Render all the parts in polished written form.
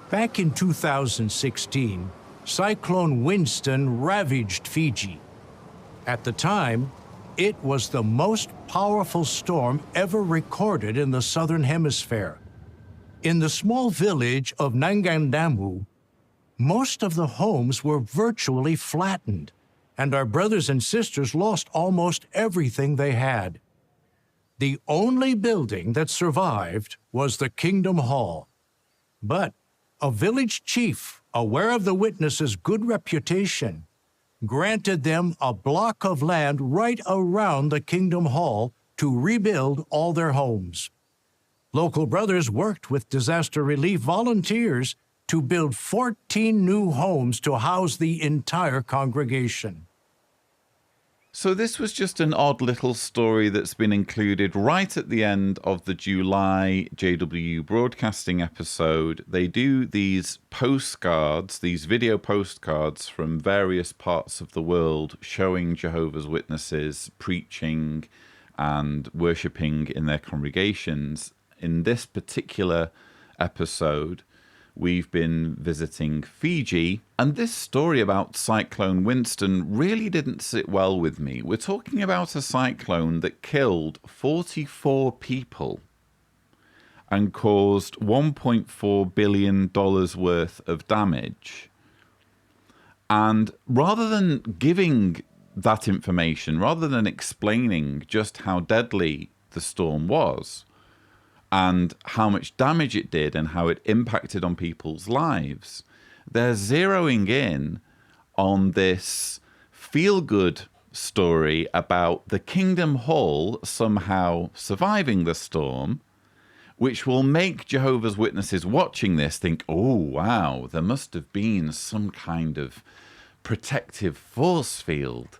Back in 2016, Cyclone Winston ravaged Fiji. At the time, it was the most powerful storm ever recorded in the Southern Hemisphere. In the small village of Nangandamu, most of the homes were virtually flattened, and our brothers and sisters lost almost everything they had. The only building that survived was the Kingdom Hall. But a village chief, aware of the witnesses' good reputation, granted them a block of land right around the Kingdom Hall to rebuild all their homes. Local brothers worked with disaster relief volunteers to build 14 new homes to house the entire congregation. So this was just an odd little story that's been included right at the end of the July JW broadcasting episode. They do these postcards, these video postcards from various parts of the world showing Jehovah's Witnesses preaching and worshipping in their congregations. In this particular episode, we've been visiting Fiji, and this story about Cyclone Winston really didn't sit well with me. We're talking about a cyclone that killed 44 people and caused $1.4 billion worth of damage. And rather than giving that information, rather than explaining just how deadly the storm was, and how much damage it did and how it impacted on people's lives, they're zeroing in on this feel-good story about the Kingdom Hall somehow surviving the storm, which will make Jehovah's Witnesses watching this think, oh, wow, there must have been some kind of protective force field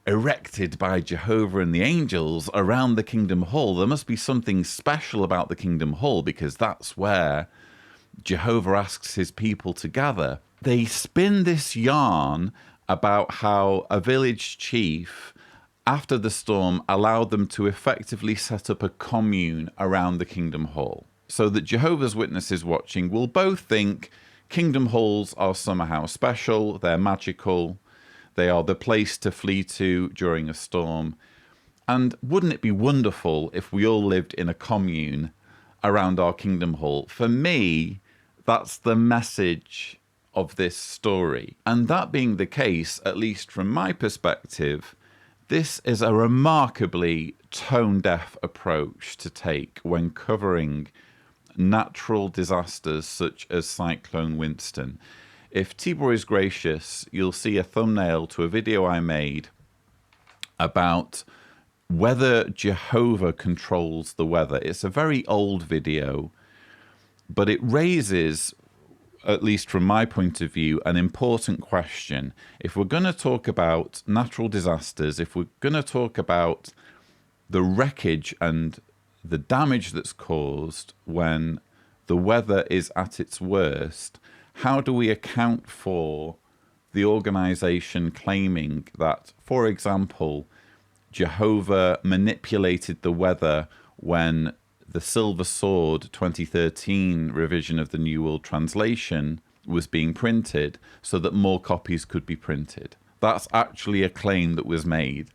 erected by Jehovah and the angels around the Kingdom Hall. There must be something special about the Kingdom Hall because that's where Jehovah asks his people to gather. They spin this yarn about how a village chief, after the storm, allowed them to effectively set up a commune around the Kingdom Hall, so that Jehovah's Witnesses watching will both think Kingdom Halls are somehow special, they're magical, they are the place to flee to during a storm. And wouldn't it be wonderful if we all lived in a commune around our Kingdom Hall? For me, that's the message of this story. And that being the case, at least from my perspective, this is a remarkably tone-deaf approach to take when covering natural disasters such as Cyclone Winston. If Tibor is gracious, you'll see a thumbnail to a video I made about whether Jehovah controls the weather. It's a very old video, but it raises, at least from my point of view, an important question. If we're going to talk about natural disasters, if we're going to talk about the wreckage and the damage that's caused when the weather is at its worst, how do we account for the organization claiming that, for example, Jehovah manipulated the weather when the Silver Sword 2013 revision of the New World Translation was being printed so that more copies could be printed? That's actually a claim that was made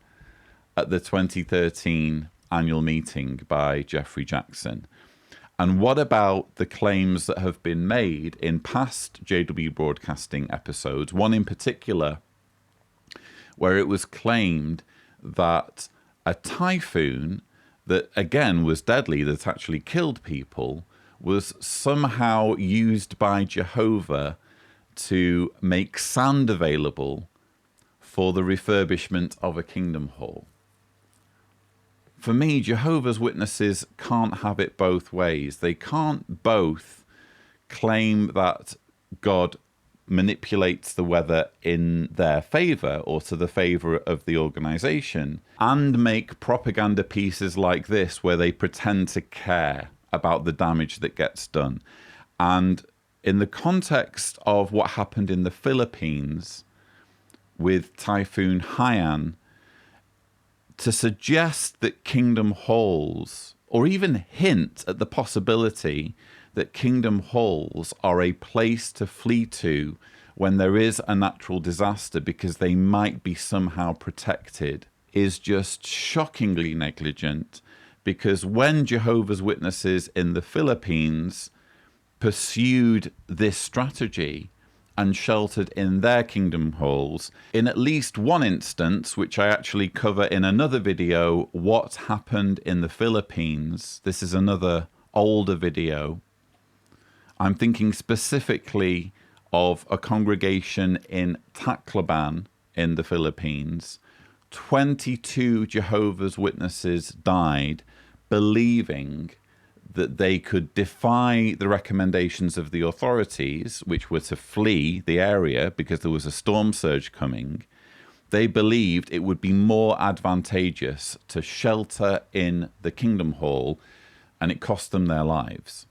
at the 2013 annual meeting by Jeffrey Jackson. And what about the claims that have been made in past JW broadcasting episodes, one in particular, where it was claimed that a typhoon that, again, was deadly, that actually killed people, was somehow used by Jehovah to make sand available for the refurbishment of a Kingdom Hall? For me, Jehovah's Witnesses can't have it both ways. They can't both claim that God manipulates the weather in their favor or to the favor of the organization and make propaganda pieces like this where they pretend to care about the damage that gets done. And in the context of what happened in the Philippines with Typhoon Haiyan, to suggest that Kingdom Halls, or even hint at the possibility that kingdom halls are a place to flee to when there is a natural disaster because they might be somehow protected is just shockingly negligent. Because when Jehovah's Witnesses in the Philippines pursued this strategy and sheltered in their kingdom halls, in at least one instance, which I actually cover in another video, what happened in the Philippines. This is another older video. I'm thinking specifically of a congregation in Tacloban in the Philippines. 22 Jehovah's Witnesses died believing that they could defy the recommendations of the authorities, which were to flee the area because there was a storm surge coming. They believed it would be more advantageous to shelter in the Kingdom Hall, and it cost them their lives.